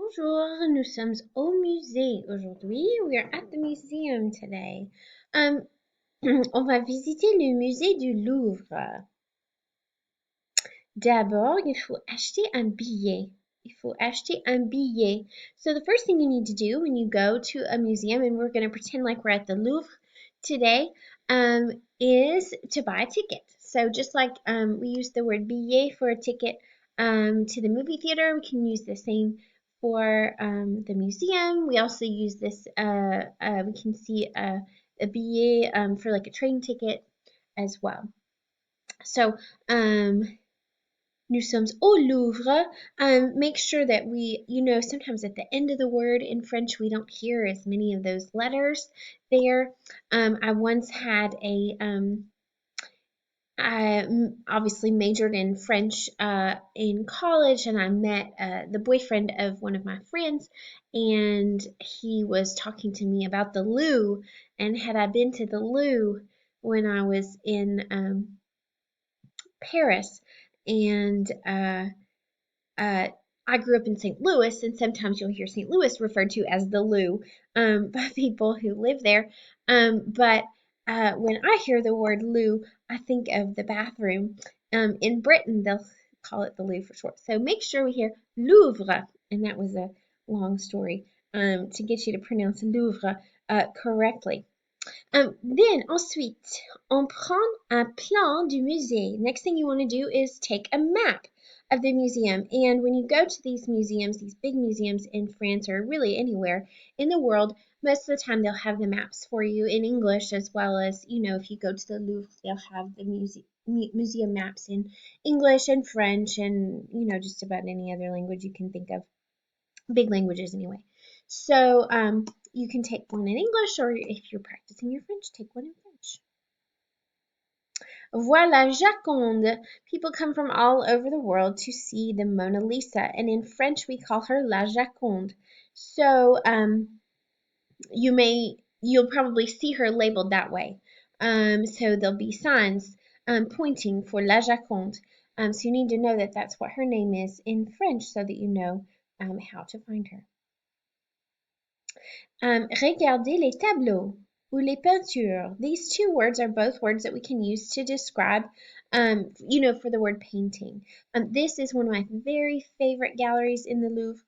Bonjour, nous sommes au musée aujourd'hui. We are at the museum today. Um, on va visiter le musée du Louvre. D'abord, il faut acheter un billet. Il faut acheter un billet. So the first thing you need to do when you go to a museum, and we're going to pretend like we're at the Louvre today, is to buy a ticket. So just like we use the word billet for a ticket to the movie theater, we can use the same for the museum. We also use this, we can see a billet for like a train ticket as well. So, nous sommes au Louvre. Make sure that sometimes at the end of the word in French, we don't hear as many of those letters there. I once had I obviously majored in French in college, and I met the boyfriend of one of my friends, and he was talking to me about the Louvre, and had I been to the Louvre when I was in Paris, and uh, I grew up in St. Louis, and sometimes you'll hear St. Louis referred to as the Lou by people who live there. But when I hear the word loo, I think of the bathroom. In Britain, they'll call it the loo for short. So make sure we hear Louvre, and that was a long story to get you to pronounce Louvre correctly. Then ensuite, on prend un plan du musée. Next thing you want to do is take a map of the museum. And when you go to these museums, these big museums in France or really anywhere in the world, most of the time they'll have the maps for you in English, as well as, if you go to the Louvre, they'll have the museum maps in English and French and, just about any other language you can think of. Big languages anyway. So you can take one in English, or if you're practicing your French, take one in French. Voilà, Jaconde. People come from all over the world to see the Mona Lisa, and in French we call her La Jaconde. So you'll probably see her labeled that way. So there'll be signs pointing for La Jaconde. So you need to know that that's what her name is in French, so that you know how to find her. Regardez les tableaux ou les peintures. These two words are both words that we can use to describe, for the word painting. This is one of my very favorite galleries in the Louvre.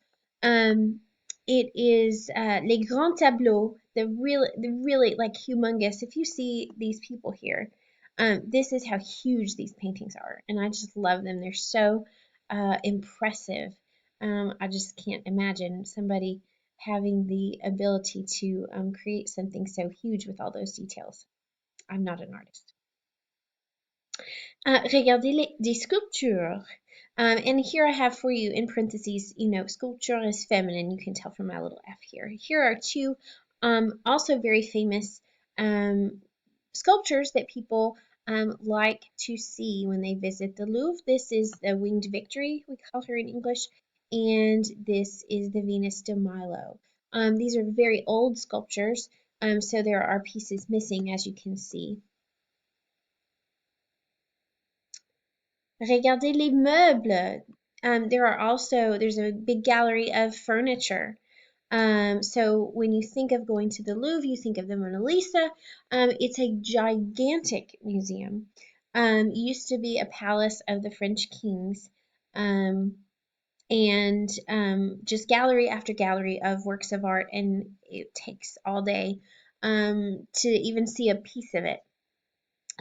It is Les Grands Tableaux, the really like humongous. If you see these people here, this is how huge these paintings are, and I just love them. They're so impressive. I just can't imagine somebody having the ability to create something so huge with all those details. I'm not an artist. Regardez des sculptures. And here I have for you in parentheses, sculpture is feminine. You can tell from my little F here. Here are two also very famous sculptures that people like to see when they visit the Louvre. This is the Winged Victory, we call her in English, and this is the Venus de Milo. These are very old sculptures, so there are pieces missing, as you can see. Regardez les meubles. There's a big gallery of furniture. So when you think of going to the Louvre, you think of the Mona Lisa. It's a gigantic museum. It used to be a palace of the French kings. And just gallery after gallery of works of art, and it takes all day to even see a piece of it.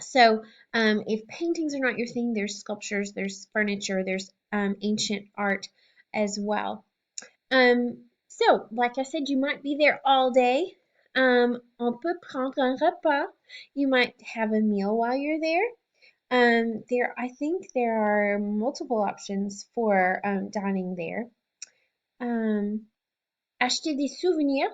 So if paintings are not your thing, there's sculptures, there's furniture, there's ancient art as well. So, like I said, you might be there all day. On peut prendre un repas. You might have a meal while you're there. I think there are multiple options for dining there. Acheter des souvenirs.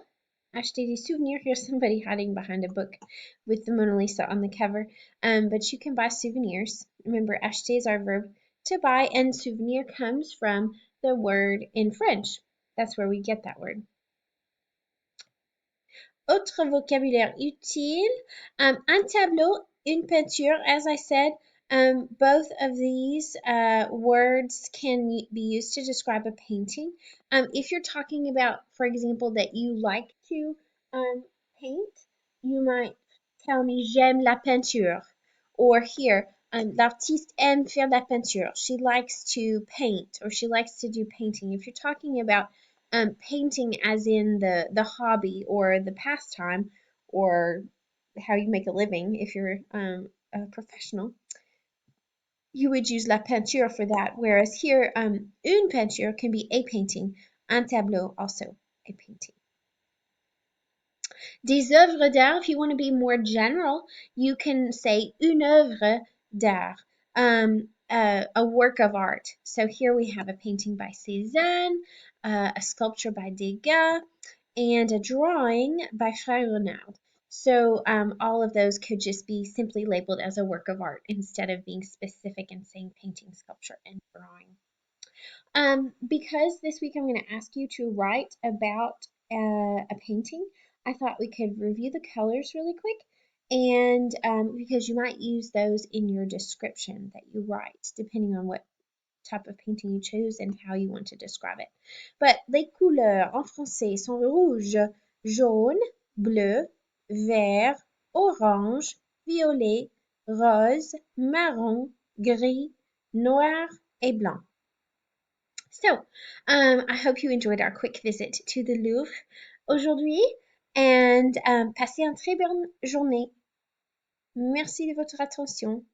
Acheter des souvenirs. Here's somebody hiding behind a book with the Mona Lisa on the cover. But you can buy souvenirs. Remember, acheter is our verb to buy, and souvenir comes from the word in French. That's where we get that word. Autre vocabulaire utile. Un tableau, une peinture, as I said, Both of these words can be used to describe a painting. If you're talking about, for example, that you like to paint, you might tell me j'aime la peinture. Or here, l'artiste aime faire la peinture. She likes to paint or she likes to do painting. If you're talking about painting as in the hobby or the pastime or how you make a living if you're a professional, you would use la peinture for that. Whereas here, une peinture can be a painting, un tableau also a painting. Des œuvres d'art, if you want to be more general, you can say une œuvre d'art, a work of art. So here we have a painting by Cézanne, a sculpture by Degas, and a drawing by Frère Renard. So all of those could just be simply labeled as a work of art instead of being specific and saying painting, sculpture, and drawing. Because this week I'm going to ask you to write about a painting, I thought we could review the colors really quick, and because you might use those in your description that you write, depending on what type of painting you choose and how you want to describe it. But les couleurs en français sont rouge, jaune, bleu, vert, orange, violet, rose, marron, gris, noir et blanc. So, I hope you enjoyed our quick visit to the Louvre aujourd'hui and passez une très bonne journée. Merci de votre attention.